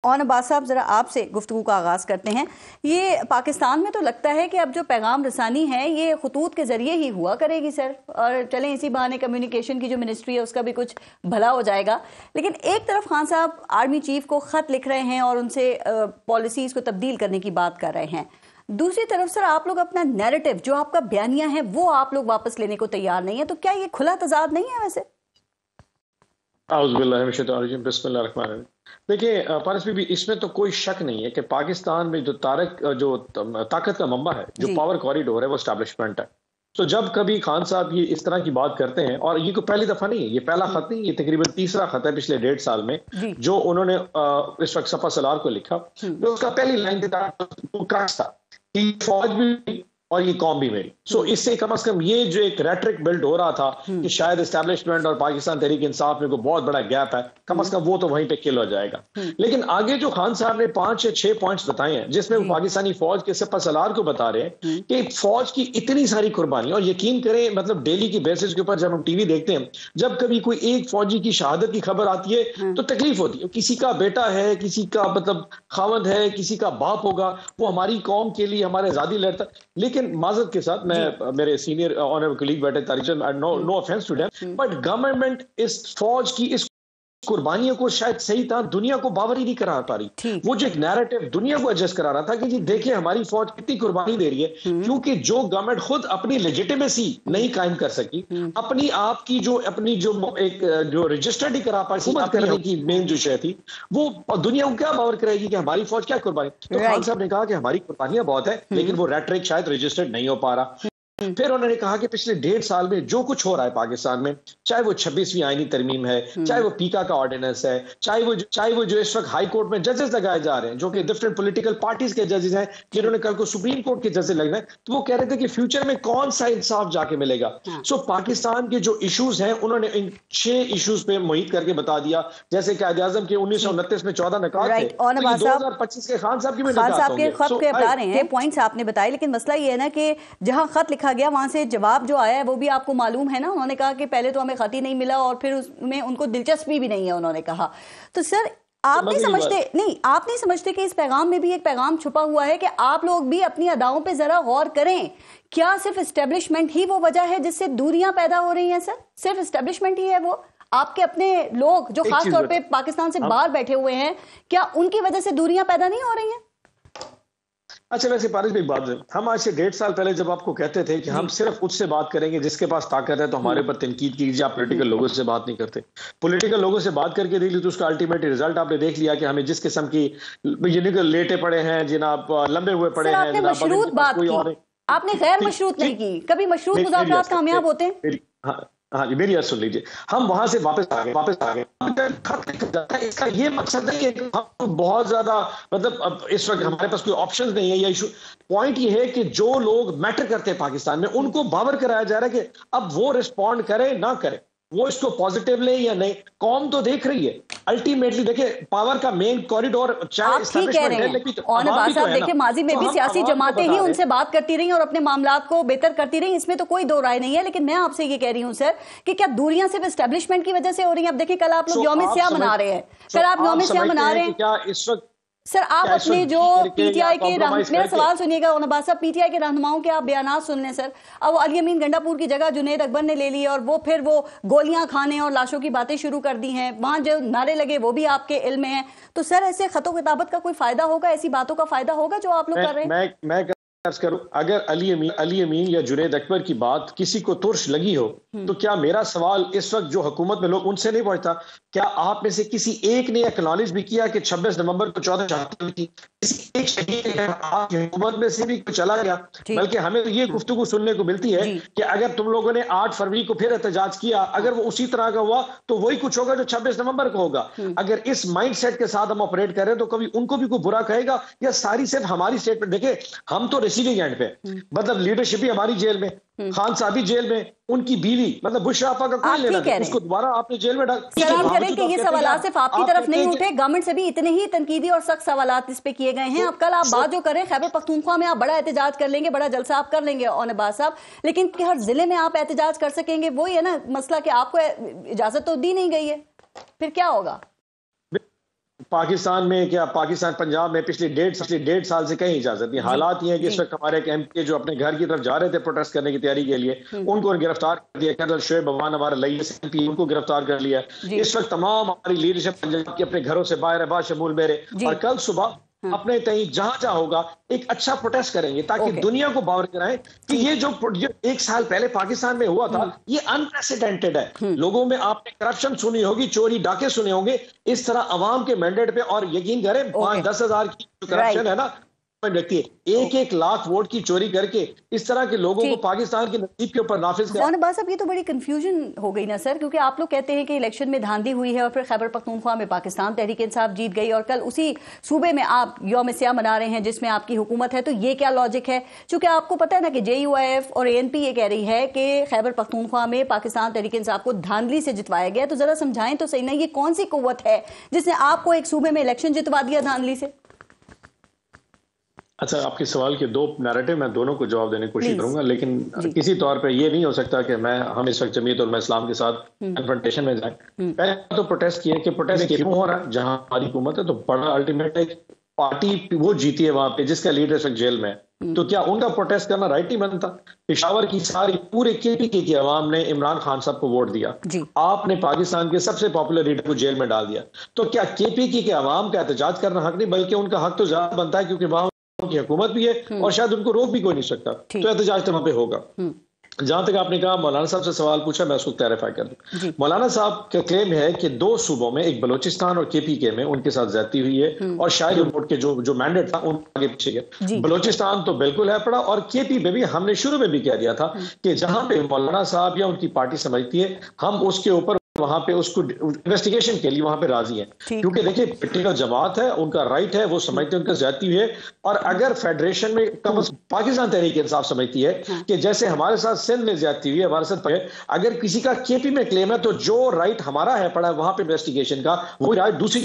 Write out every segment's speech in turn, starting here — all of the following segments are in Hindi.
और अब्बास साहब, ज़रा आपसे गुफ्तगू का आगाज़ करते हैं। ये पाकिस्तान में तो लगता है कि अब जो पैगाम रसानी है ये खतूत के ज़रिए ही हुआ करेगी सर, और चलें इसी बहाने कम्युनिकेशन की जो मिनिस्ट्री है उसका भी कुछ भला हो जाएगा। लेकिन एक तरफ खान साहब आर्मी चीफ को ख़त लिख रहे हैं और उनसे पॉलिसीज़ को तब्दील करने की बात कर रहे हैं। दूसरी तरफ सर आप लोग अपना नैरेटिव, जो आपका बयानिया है, वो आप लोग वापस लेने को तैयार नहीं है। तो क्या ये खुला तजाद नहीं है? वैसे देखिए पारस भी इसमें तो कोई शक नहीं है कि पाकिस्तान में जो ताकत का मंबा है, जो पावर कॉरिडोर है, वो एस्टैब्लिशमेंट है। तो जब कभी खान साहब ये इस तरह की बात करते हैं, और ये कोई पहली दफा नहीं है, ये पहला खत नहीं, ये तकरीबन तीसरा खत है पिछले 1.5 साल में जो उन्होंने इस वक्त सपा सलार को लिखा। तो उसका पहली लाइन था कि फौज भी और ये कौम भी मेरी। सो इससे कम से कम ये जो एक रेटरिक बिल्ड हो रहा था कि शायद एस्टैब्लिशमेंट और पाकिस्तान तहरीक इंसाफ में कोई बहुत बड़ा गैप है, कम से कम वो तो वहीं पे किल हो जाएगा। लेकिन आगे जो खान साहब ने 5 या 6 पॉइंट्स बताए हैं, जिसमें वो पाकिस्तानी फौज के सपा सलार को बता रहे हैं कि फौज की इतनी सारी कुर्बानी, और यकीन करें मतलब डेली की बेसिस के ऊपर जब हम टीवी देखते हैं, जब कभी कोई एक फौजी की शहादत की खबर आती है तो तकलीफ होती है। किसी का बेटा है, किसी का मतलब खावंद है, किसी का बाप होगा, वो हमारी कौम के लिए, हमारे आजादी लड़ता। लेकिन माजरत के साथ, मैं मेरे सीनियर ऑनरेबल कलीग बैठे Tariq, no offence to them, but government इस फौज की इस कुर्बानियों को शायद सही था दुनिया को बावर ही नहीं करा पा रही। वो जो एक नैरेटिव दुनिया को एडजस्ट करा रहा था कि जी देखिए हमारी फौज कितनी कुर्बानी दे रही है, क्योंकि जो गवर्नमेंट खुद अपनी लेजिटिमेसी नहीं कायम कर सकी, अपनी आप की जो अपनी जो रजिस्टर्ड ही करा पाई हुकूमत करने की मेन जो शय थी, वो दुनिया को क्या बावर कराएगी कि हमारी फौज क्या कुर्बानी। तो खान साहब ने कहा कि हमारी कुर्बानियां बहुत है, लेकिन वो रेटरिक शायद रजिस्टर्ड नहीं हो पा रहा। फिर उन्होंने कहा कि पिछले 1.5 साल में जो कुछ हो रहा है पाकिस्तान में, चाहे वो 26वीं आईनी तरमीम है, चाहे वो पीका का ऑर्डिनेंस है, चाहे वो जो इस वक्त हाई कोर्ट में जजेस लगाए जा रहे हैं जो कि डिफरेंट पॉलिटिकल पार्टीज के जजेस हैं, जिन्होंने कल को सुप्रीम कोर्ट के जजेस लगना है, तो वो कह रहे थे कि फ्यूचर में कौन सा इंसाफ जाके मिलेगा। सो पाकिस्तान के जो इशूज हैं उन्होंने इन 6 इशूज पे मुहित करके बता दिया, जैसे कायदे आजम के 1929 में 14 नकात थे, 2025 के खान साहब की भी पॉइंट्स आपने बताए। लेकिन मसला ये है ना कि जहां खत लिखा गया वहां से जवाब जो आया है वो भी आपको मालूम है ना। उन्होंने कहा कि पहले तो हमें खत ही नहीं मिला और फिर उसमें उनको दिलचस्पी भी नहीं है, उन्होंने कहा। तो सर आप नहीं समझते कि इस पैगाम में भी एक पैगाम छुपा हुआ है कि आप लोग भी अपनी अदाओं पे जरा गौर करें? क्या सिर्फ एस्टेब्लिशमेंट ही वो वजह है जिससे दूरियां पैदा हो रही हैं? सर सिर्फ एस्टेब्लिशमेंट ही है वो? आपके अपने लोग जो खास तौर पे पाकिस्तान से बाहर बैठे हुए हैं, क्या उनकी वजह से दूरियां पैदा नहीं हो रही हैं? अच्छा, वैसे पारिस भाई, बात है, हम आज से 1.5 साल पहले जब आपको कहते थे कि हम सिर्फ उससे बात करेंगे जिसके पास ताकत है, तो हमारे ऊपर तनकीद कीजिए, आप पॉलिटिकल लोगों से बात नहीं करते। पॉलिटिकल लोगों से बात करके देख ली तो उसका अल्टीमेट रिजल्ट आपने देख लिया कि हमें जिस किस्म की लेटे पड़े हैं, जिनाब लंबे हुए पड़े हैं, आपने मशरूत बात की, आपने गैर मशरूत नहीं की। कभी मशरूत मुज़ाकरात कामयाब होते हैं? हाँ जी, मेरी बात सुन लीजिए। हम वहां से वापस आ गए। खत लिखा जाता है, इसका ये मकसद नहीं है कि हम बहुत ज्यादा मतलब अब इस वक्त हमारे पास कोई ऑप्शन नहीं है या इशू। पॉइंट ये है कि जो लोग मैटर करते हैं पाकिस्तान में, उनको बावर कराया जा रहा है कि अब वो रिस्पॉन्ड करे ना करे, वो इसको पॉजिटिव ले या नहीं, कौम तो देख रही है। अल्टीमेटली देखिए पावर का मेन कॉरिडोर आप ठीक कह रहे हैं। देखिए माजी में भी सियासी जमातें ही उनसे बात करती रही और अपने मामलात को बेहतर करती रही, इसमें तो कोई दो राय नहीं है। लेकिन मैं आपसे ये कह रही हूं सर कि क्या दूरियां सिर्फ एस्टेब्लिशमेंट की वजह से हो रही हैं? अब देखिए कल आप लोग यौम-ए-सियाह मना रहे हैं, क्या इस वक्त सर आप अपने जो पीटीआई के मेरा सवाल सुनिएगा ओनबाज साहब, पीटीआई के रहनुमाओं के आप बयानात सुन लें सर। अब अली अमीन गंडापुर की जगह जुनैद अकबर ने ले ली और वो फिर वो गोलियां खाने और लाशों की बातें शुरू कर दी हैं। वहां जो नारे लगे वो भी आपके इल्म में है। तो सर ऐसे खतो किताबत का कोई फायदा होगा? ऐसी बातों का फायदा होगा जो आप लोग कर रहे हैं? मैं करूं, अगर अली अमीन या जुनैद अकबर की बात किसी को तुर्श लगी हो, तो क्या मेरा सवाल इस वक्त जो हुकूमत में लोग उनसे नहीं पहुंचता? क्या आप में से किसी एक ने एक्नॉलेज भी किया कि 26 नवंबर को 14 शहादत थी? किसी एक शहीद आपकी हुकूमत में से भी कुछ चला गया? बल्कि हमें तो ये गुफ्तगू सुनने को मिलती है कि अगर तुम लोगों ने 8 फरवरी को फिर एहतजाज किया, अगर वो उसी तरह का हुआ तो वही कुछ होगा जो 26 नवंबर को होगा। अगर इस माइंड सेट के साथ हम ऑपरेट करें तो कभी उनको भी कोई बुरा कहेगा या सारी सिर्फ हमारी स्टेटमेंट? देखिए हम तो रिसीविंग एंड पे, मतलब लीडरशिप ही हमारी जेल में, खान साहब भी जेल में, उनकी बीवी मतलब बुशरा आपा का कोई लेना नहीं, उसको दोबारा आपने जेल में डाल। सलाम करें कि ये सवाल सिर्फ आपकी तरफ नहीं उठे, गवर्नमेंट से भी इतने ही तनकीदी और सख्त सवालात इस पे किए गए हैं। अब कल आप बात जो करें खैबर पख्तूनख्वा में आप बड़ा एहतजाज कर लेंगे, बड़ा जलसा आप कर लेंगे ओनबाज साहब, लेकिन हर जिले में आप एहतजाज कर सकेंगे? वही है ना मसला कि आपको इजाजत तो दी नहीं गई है, फिर क्या होगा? पाकिस्तान में क्या पाकिस्तान पंजाब में पिछले डेढ़ साल से कहीं इजाजत नहीं। हालात ये है कि इस वक्त हमारे एक MP जो अपने घर की तरफ जा रहे थे प्रोटेस्ट करने की तैयारी के लिए, उनको गिरफ्तार कर दिया। कर्नल शोएब अवान हमारा लईस MP, उनको गिरफ्तार कर लिया। इस वक्त तमाम हमारी लीडरशिप पंजाब की अपने घरों से बाहर है, बाशमूल मेरे, और कल सुबह अपने कहीं जहां होगा एक अच्छा प्रोटेस्ट करेंगे ताकि दुनिया को बावर कराएं कि ये जो एक साल पहले पाकिस्तान में हुआ था ये अनप्रेसिडेंटेड है। लोगों में आपने करप्शन सुनी होगी, चोरी डाके सुने होंगे, इस तरह अवाम के मैंडेट पे, और यकीन करें 5-10 हजार की करप्शन है ना, व्यक्ति 1-1 लाख वोट की चोरी करके इस तरह के लोगों को पाकिस्तान के नसीब के ऊपर नाफिज कर। बस अब ये तो बड़ी कंफ्यूजन हो गई ना सर, क्योंकि आप लोग कहते हैं कि इलेक्शन में धांधली हुई है और फिर खैबर पख्तूनख्वा में पाकिस्तान तहरीक इंसाफ जीत गई और कल उसी सूबे में आप यौम सियाह मना रहे हैं जिसमें आपकी हुकूमत है, तो ये क्या लॉजिक है? क्योंकि आपको पता है ना कि JUIF और ANP ये कह रही है कि खैबर पख्तूनख्वा में पाकिस्तान तहरीक इंसाफ को धांधली से जितवाया गया। तो जरा समझाएं तो सही ना, ये कौन सी कुव्वत है जिसने आपको एक सूबे में इलेक्शन जितवा दिया धांधली से? अच्छा, आपके सवाल के दो नैरेटिव, मैं दोनों को जवाब देने की कोशिश करूंगा, लेकिन किसी तौर पे ये नहीं हो सकता कि हम इस वक्त जमीयत उलमा इस्लाम के साथ कन्फ्रंटेशन में जाएं। पहले तो प्रोटेस्ट किए कि प्रोटेस्ट क्यों हो रहा है, जहां हमारी हुकूमत है तो बड़ा अल्टीमेट पार्टी वो जीती है वहां पे जिसका लीडर इस वक्त जेल में है, तो क्या उनका प्रोटेस्ट करना राइट नहीं बनता? पेशावर की सारी पूरे KPK की आवाम ने इमरान खान साहब को वोट दिया, आपने पाकिस्तान के सबसे पॉपुलर लीडर को जेल में डाल दिया, तो क्या KPK के आवाम का एहतजाज करना हक नहीं, बल्कि उनका हक तो ज्यादा बनता है क्योंकि वहां की हुकूमत भी है और शायद उनको रोक भी कोई नहीं सकता, तो एहतजाज तो वहां पे होगा। जहां तक आपने कहा मौलाना साहब से सवाल पूछा, मैं उसको क्लैरिफाई कर दूं। मौलाना साहब का क्लेम है कि 2 सूबों में, एक बलोचिस्तान और KPK में उनके साथ ज्यादती हुई है और शायद वोट के जो मैंडेट था उन आगे पीछे गया। बलोचिस्तान तो बिल्कुल है पड़ा, और KP में भी हमने शुरू में भी कह दिया था कि जहां पे मौलाना साहब या उनकी पार्टी समझती है हम उसके ऊपर वहां पे उसको इन्वेस्टिगेशन के लिए वहां पे राजी हैं, क्योंकि देखिए पोलिटिकल जमात है, उनका राइट है, वो समझते हैं उनका ज्यादती हुई है। और अगर फेडरेशन में पाकिस्तान तहरीक इंसाफ समझती है कि जैसे हमारे साथ सिंध में ज्यादती हुई है, हमारे साथ अगर किसी का KP में क्लेम है तो जो राइट हमारा है पड़ा वहां पे इन्वेस्टिगेशन का, वो राइट दूसरी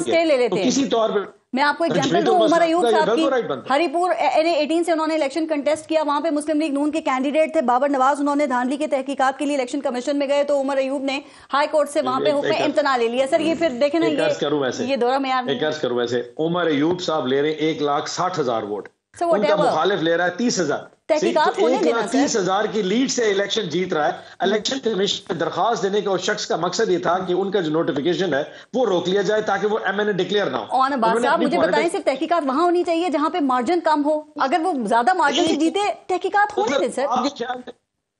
ले लेते हैं। किसी तौर पर मैं आपको एग्जांपल दूं, उमर अयूब साहब की हरीपुर NA18 से उन्होंने इलेक्शन कंटेस्ट किया, वहां पे मुस्लिम लीग नून के कैंडिडेट थे बाबर नवाज, उन्होंने धांधली के तहकीकात के लिए इलेक्शन कमीशन में गए तो उमर अयूब ने हाई कोर्ट से वहां पे हुक्म इम्तना ले लिया। सर ये फिर देखे ना, ये दौरा में करूं वैसे उमर अयूब साहब ले रहे 1,60,000 वोट, उनका मुखालिफ ले रहा है 30,000। तहकीकात होने देना सर। 30,000 की लीड से इलेक्शन जीत रहा है। इलेक्शन कमीशन में दरखास्त देने का उस शख्स का मकसद ये था कि उनका जो नोटिफिकेशन है वो रोक लिया जाए ताकि वो MNA डिक्लेयर ना हो। और बात साहब मुझे बताएं, सिर्फ तहकीकात वहां होनी चाहिए जहां पे मार्जिन कम हो, अगर वो ज्यादा मार्जिन से जीते तहकीकात होने दें सर।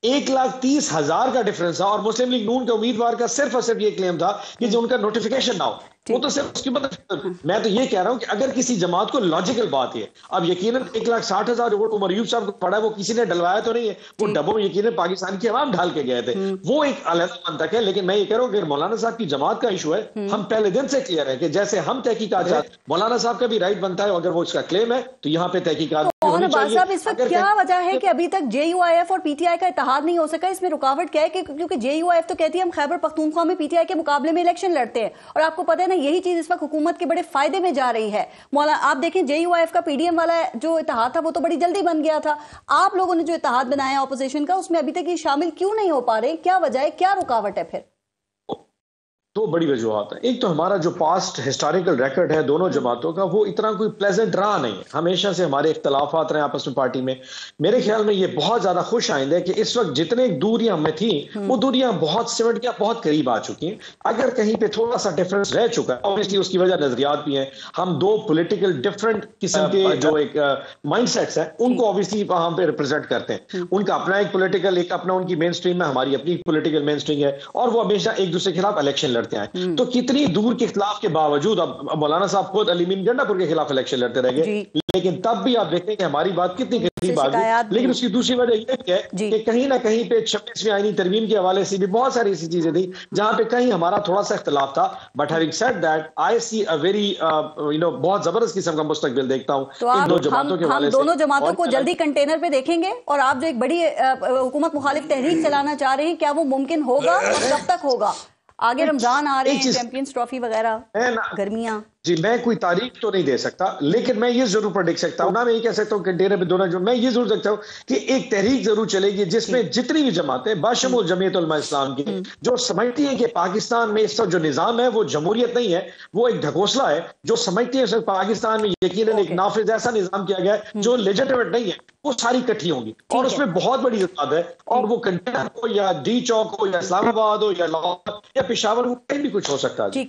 1,30,000 का डिफरेंस था और मुस्लिम लीग नून के उम्मीदवार का सिर्फ और सिर्फ ये क्लेम था कि जो उनका नोटिफिकेशन ना हो, वो तो सिर्फ उसकी मतलब। मैं तो ये कह रहा हूं कि अगर किसी जमात को लॉजिकल बात है, अब यकीनन 1,60,000 वोट उमर अयूब साहब को पड़ा है, वो किसी ने डलवाया तो नहीं है, वो डब्बों में यकीनन पाकिस्तान की आवाम डाल के गए थे, वो एक अलग मंतक है। लेकिन मैं ये कह रहा हूं कि मौलाना साहब की जमात का इशू है, हम पहले दिन से क्लियर है कि जैसे हम तहकीकात, मौलाना साहब का भी राइट बनता है, अगर वो इसका क्लेम है तो यहाँ पे तहकीकात होनी चाहिए। इस वक्त क्या वजह है कि अभी तक JUIF और PTI का इत्तेहाद नहीं हो सका? इसमें रुकावट क्या है? क्योंकि JUIF तो कहती है हम खैबर पख्तूनख्वा में PTI के मुकाबले में इलेक्शन लड़ते हैं, और आपको पता है ना यही चीज इस वक्त हुकूमत के बड़े फायदे में जा रही है। मौला आप देखें JUIF का PDM वाला जो इत्तेहाद था वो तो बड़ी जल्दी बन गया था, आप लोगों ने जो इत्तेहाद बनाया ऑपोजिशन का उसमें अभी तक ये शामिल क्यों नहीं हो पा रहे? क्या वजह है, क्या रुकावट है? फिर दो बड़ी वजूहत है। एक तो हमारा जो पास्ट हिस्टोरिकल रिकॉर्ड है दोनों जमातों का, वो इतना कोई प्लेजेंट रहा नहीं है, हमेशा से हमारे इख्तलाफात रहे आपस में पार्टी में। मेरे ख्याल में ये बहुत ज्यादा खुश आइंद है कि इस वक्त जितने दूरियां में थी वो दूरियां बहुत सिमट के बहुत करीब आ चुकी हैं। अगर कहीं पे थोड़ा सा डिफरेंस रह चुका है, ऑब्वियसली उसकी वजह नजरियात भी हैं, हम दो पॉलिटिकल डिफरेंट किस्म के जो एक माइंडसेट्स हैं उनको ऑब्वियसली वहां पे रिप्रेजेंट करते हैं। उनका अपना एक पॉलिटिकल, एक अपना उनकी मेन स्ट्रीम है, हमारी अपनी पॉलिटिकल मेन स्ट्रीम है, और वो हमेशा एक दूसरे के खिलाफ इलेक्शन लड़ते हैं। तो कितनी दूर के खिलाफ के बावजूद, अब मौलाना साहब खुद अलीमीन गंडापुर के खिलाफ इलेक्शन लड़ते रह गए, लेकिन तब भी आप देखें कि हमारी बात कितनी करीब आ गई। लेकिन उसकी दूसरी वजह यह है कि कहीं ना कहीं पे 26वीं आईनी तरमीम के हवाले से भी बहुत सारी ऐसी चीजें थी जहां पे कहीं हमारा थोड़ा सा इख्तलाफ था। But having said that, I see a very बहुत जबरदस्त किस्म का मुस्तकबिल देखता हूं इन दो जमातों के हवाले से। दोनों जमातों को जल्दी कंटेनर पे देखेंगे, और आप जो एक बड़ी हुकूमत मुखालिफ तहरीक चलाना चाह रहे हैं, क्या वो मुमकिन होगा और कब तक होगा? आगे रमजान आ रहे हैं, चैंपियंस ट्रॉफी वगैरह, गर्मियां जी, मैं कोई तारीख तो नहीं दे सकता, लेकिन मैं ये जरूर प्रेडिक्ट सकता हूँ ना, मैं ये कह सकता हूँ कि डेरे में दोनों, जो मैं ये जरूर सकता हूँ कि एक तहरीक जरूर चलेगी जिसमें जितनी भी जमातें बाशमूल जमीयत उलमा इस्लाम की, जो समझती है कि पाकिस्तान में इस वक्त जो निजाम है वो जमहूरियत नहीं है, वो एक ढकोसला है, जो समझती है पाकिस्तान में यकीनन एक नाफिज ऐसा निजाम किया गया है जो लेजिटिमेट नहीं है, वो सारी इकट्ठी होंगी और उसमें बहुत बड़ी तादाद है, और वो कंटेनर हो या डी चौक हो या इस्लामाबाद हो या लाहौर या पेशावर हो, कहीं भी कुछ हो सकता है।